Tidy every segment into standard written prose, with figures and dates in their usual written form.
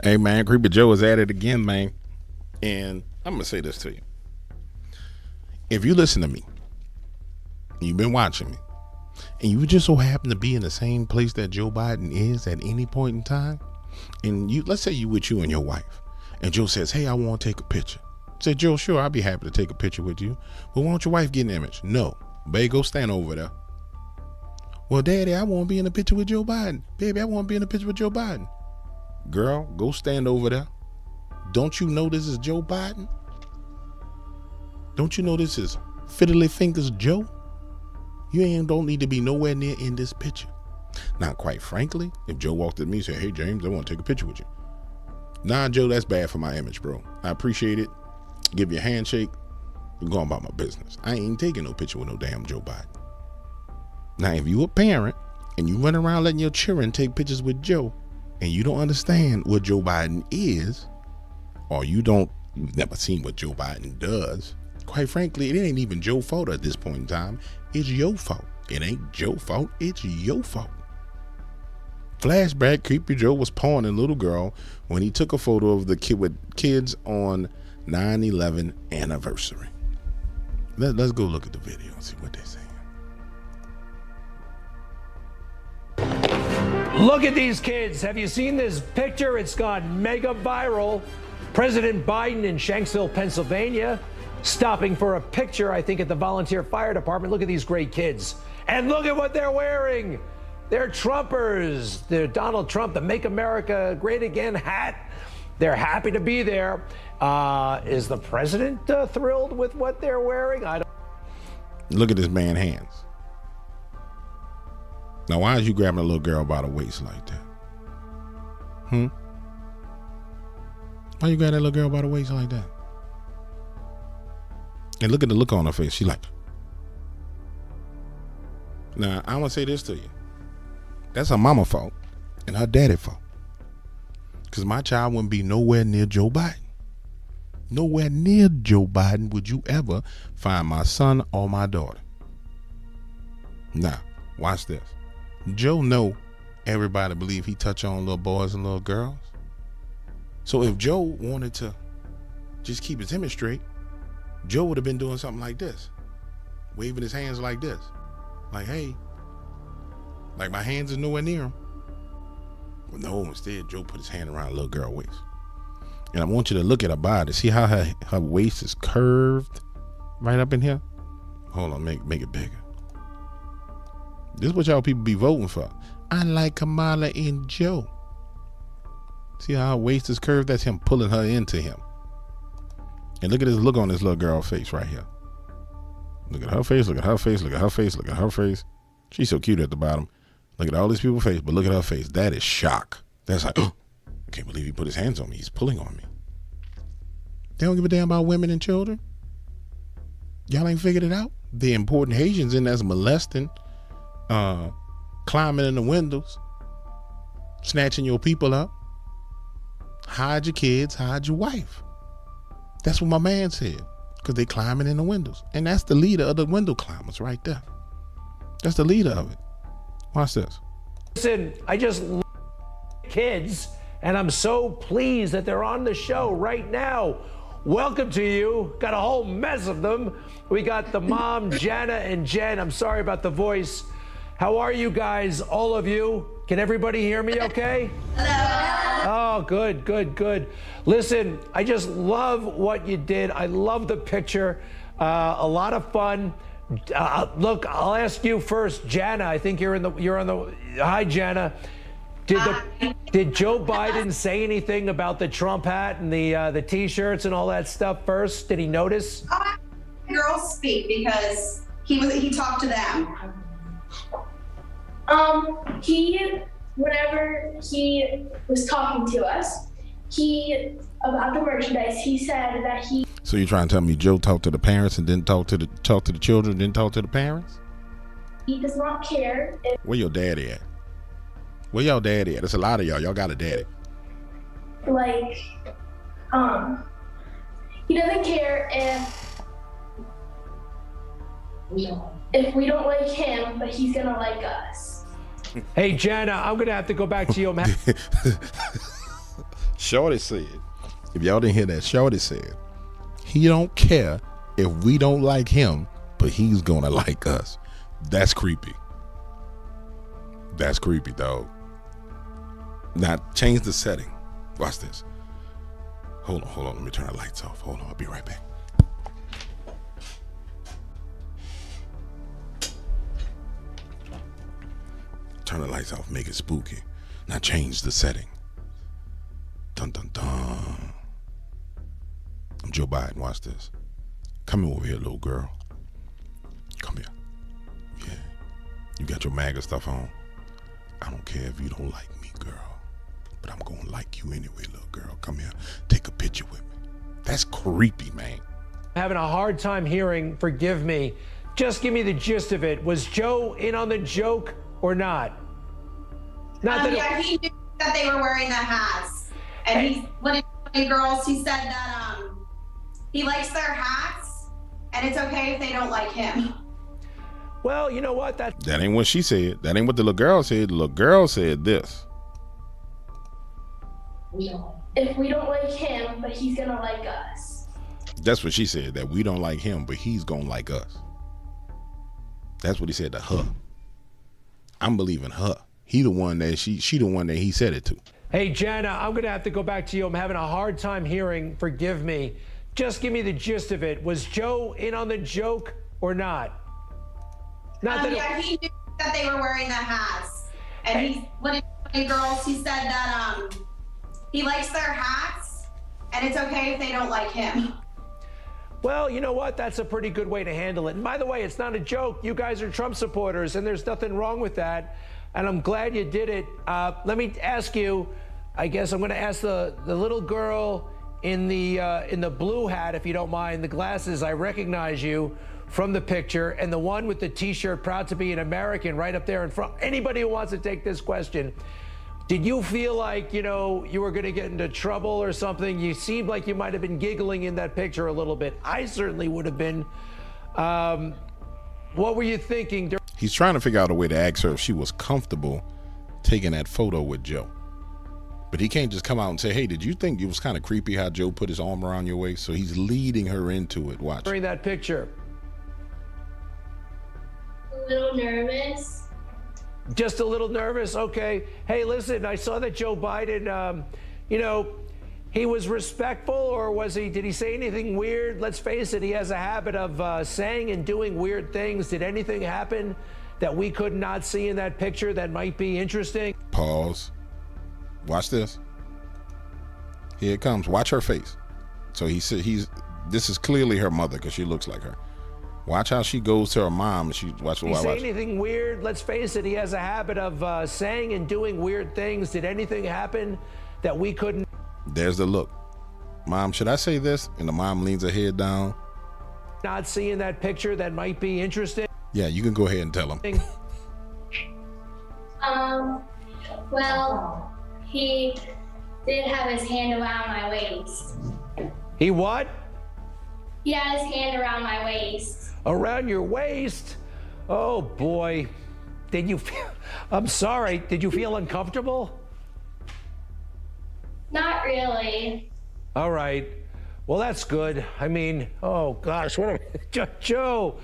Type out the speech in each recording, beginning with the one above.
Hey man, Creepy Joe is at it again, man. And I'm gonna say this to you. If you listen to me, you've been watching me, and you just so happen to be in the same place that Joe Biden is at any point in time, and let's say you with you and your wife, and Joe says, "Hey, I want to take a picture." Say, Joe, sure, I'll be happy to take a picture with you, but why don't your wife get an image? No, babe, go stand over there. Well, Daddy, I want to be in a picture with Joe Biden. Baby, I want to be in a picture with Joe Biden. Girl, go stand over there. Don't you know this is Joe Biden? Don't you know this is Fiddly Fingers Joe? You don't need to be nowhere near in this picture. Now, quite frankly, if Joe walked up to me and said, "Hey, James, I want to take a picture with you." Nah, Joe, that's bad for my image, bro. I appreciate it. Give you a handshake. I'm going about my business. I ain't taking no picture with no damn Joe Biden. Now, if you a parent and you run around letting your children take pictures with Joe, and you don't understand what Joe Biden is, or you've never seen what Joe Biden does, quite frankly, it ain't even Joe's fault at this point in time. It's your fault. It ain't Joe's fault. It's your fault. Flashback, Creepy Joe was pawing a little girl when he took a photo of the kid with kids on 9/11 anniversary. Let's go look at the video and see what they're saying. Look at these kids. Have you seen this picture? It's gone mega viral. President Biden in Shanksville, Pennsylvania, stopping for a picture, I think, at the volunteer fire department. Look at these great kids. And look at what they're wearing. They're Trumpers. They're Donald Trump, the Make America Great Again hat. They're happy to be there. Is the president thrilled with what they're wearing? I don't. Look at this man's hands. Now, why is you grabbing a little girl by the waist like that? Why you grab that little girl by the waist like that? And look at the look on her face. She like. Now, I want to say this to you. That's her mama fault and her daddy fault. Because my child wouldn't be nowhere near Joe Biden. Nowhere near Joe Biden would you ever find my son or my daughter. Now, watch this. Joe know everybody believe he touch on little boys and little girls. So if Joe wanted to just keep his image straight, Joe would have been doing something like this. Waving his hands like this. Like, hey. Like my hands is nowhere near him. Well, no, instead Joe put his hand around a little girl's waist. And I want you to look at her body. See how her waist is curved right up in here? Hold on, make it bigger. This is what y'all people be voting for. I like Kamala and Joe. See how her waist is curved? That's him pulling her into him. And look at this look on this little girl's face right here. Look at her face, look at her face, look at her face, look at her face. She's so cute at the bottom. Look at all these people's face, but look at her face. That is shock. That's like, oh, I can't believe he put his hands on me. He's pulling on me. They don't give a damn about women and children. Y'all ain't figured it out? The important Haitians in that's molesting, climbing in the windows, snatching your people up. Hide your kids, hide your wife. That's what my man said, because they climbing in the windows. And that's the leader of the window climbers right there. That's the leader of it. Watch this. Listen, I just love kids, and I'm so pleased that they're on the show right now. Welcome to you. Got a whole mess of them. We got the mom, Jana and Jen. I'm sorry about the voice. How are you guys, all of you? Can everybody hear me okay? Hello. Oh, good, good, good. Listen, I just love what you did. I love the picture. A lot of fun. Look, I'll ask you first, Jana. I think you're on the. Hi, Jana. Did Joe Biden say anything about the Trump hat and the T-shirts and all that stuff first? Did he notice? Girls speak because he talked to them. Whenever he was talking to us, about the merchandise, he said that he. So you're trying to tell me Joe talked to the parents and didn't talk to the children, didn't talk to the parents? He does not care if. Where your daddy at? Where y'all daddy at? There's a lot of y'all. Y'all got a daddy. Like, he doesn't care if we don't like him, but he's gonna like us. Hey, Jana, I'm gonna have to go back to you. Shorty said, if y'all didn't hear that, Shorty said, he don't care if we don't like him, but he's gonna like us. That's creepy. That's creepy, dog. Now, change the setting. Watch this. Hold on. Let me turn the lights off. Hold on, I'll be right back. Turn the lights off, make it spooky. Now change the setting. Dun, dun, dun. I'm Joe Biden, watch this. Come over here, little girl. Come here. Yeah. You got your MAGA stuff on. I don't care if you don't like me, girl. But I'm gonna like you anyway, little girl. Come here. Take a picture with me. That's creepy, man. Having a hard time hearing, forgive me. Just give me the gist of it. Was Joe in on the joke or not? Yeah, he knew that they were wearing the hats. And when girls, he said that he likes their hats, and it's okay if they don't like him. Well, you know what? That ain't what she said. That ain't what the little girl said. The little girl said this. If we don't like him, but he's gonna like us. That's what she said, that we don't like him, but he's gonna like us. That's what he said to her. I'm believing her. He the one that she the one that he said it to. Hey, Jana, I'm going to have to go back to you. I'm having a hard time hearing. Forgive me. Just give me the gist of it. Was Joe in on the joke or not? Yeah, he knew that they were wearing the hats. And when girls, he said that he likes their hats, and it's okay if they don't like him. Well, you know what? That's a pretty good way to handle it. And by the way, it's not a joke. You guys are Trump supporters, and there's nothing wrong with that. And I'm glad you did it. Let me ask you, I guess I'm going to ask the little girl in the blue hat, if you don't mind, the glasses. I recognize you from the picture, and the one with the T-shirt, proud to be an American, right up there in front. Anybody who wants to take this question, did you feel like, you know, you were going to get into trouble or something? You seemed like you might have been giggling in that picture a little bit. I certainly would have been. What were you thinking? He's trying to figure out a way to ask her if she was comfortable taking that photo with Joe. But he can't just come out and say, hey, did you think it was kind of creepy how Joe put his arm around your waist? So he's leading her into it. Watch. During that picture. A little nervous. Just a little nervous? Okay. Hey, listen, I saw that Joe Biden, you know, he was respectful, or did he say anything weird? Let's face it, he has a habit of saying and doing weird things. Did anything happen that we could not see in that picture that might be interesting? Pause. Watch this. Here it comes. Watch her face. So he said this is clearly her mother because she looks like her. Watch how she goes to her mom and she watch. Did he say anything weird? Let's face it, he has a habit of saying and doing weird things. Did anything happen that we couldn't? There's the look. Mom, should I say this? And the mom leans her head down. Not seeing that picture that might be interesting? Yeah, you can go ahead and tell him. Well, he did have his hand around my waist. He what? He had his hand around my waist. Around your waist? Oh boy. Did you feel, I'm sorry, did you feel uncomfortable? Not really. All right. Well, that's good. I mean, oh gosh, what Joe.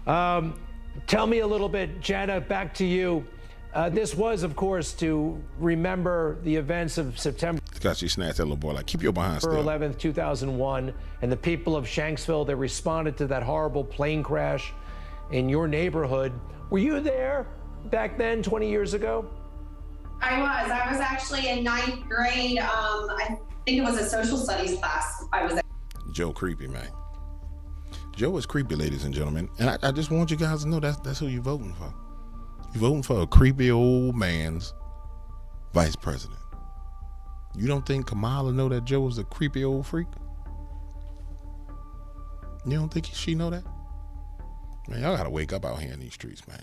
Tell me a little bit, Jana, back to you. This was, of course, to remember the events of September. Because she snatched that little boy, like, keep your behind still. 11th, 2001, and the people of Shanksville that responded to that horrible plane crash in your neighborhood. Were you there back then, 20 years ago? I was actually in 9th grade. I think it was a social studies class. I was at. Joe creepy, man. Joe is creepy, ladies and gentlemen. And I just want you guys to know that's who you're voting for. You're voting for a creepy old man's vice president. You don't think Kamala know that Joe is a creepy old freak? You don't think she know that? Man, y'all gotta wake up out here in these streets, man.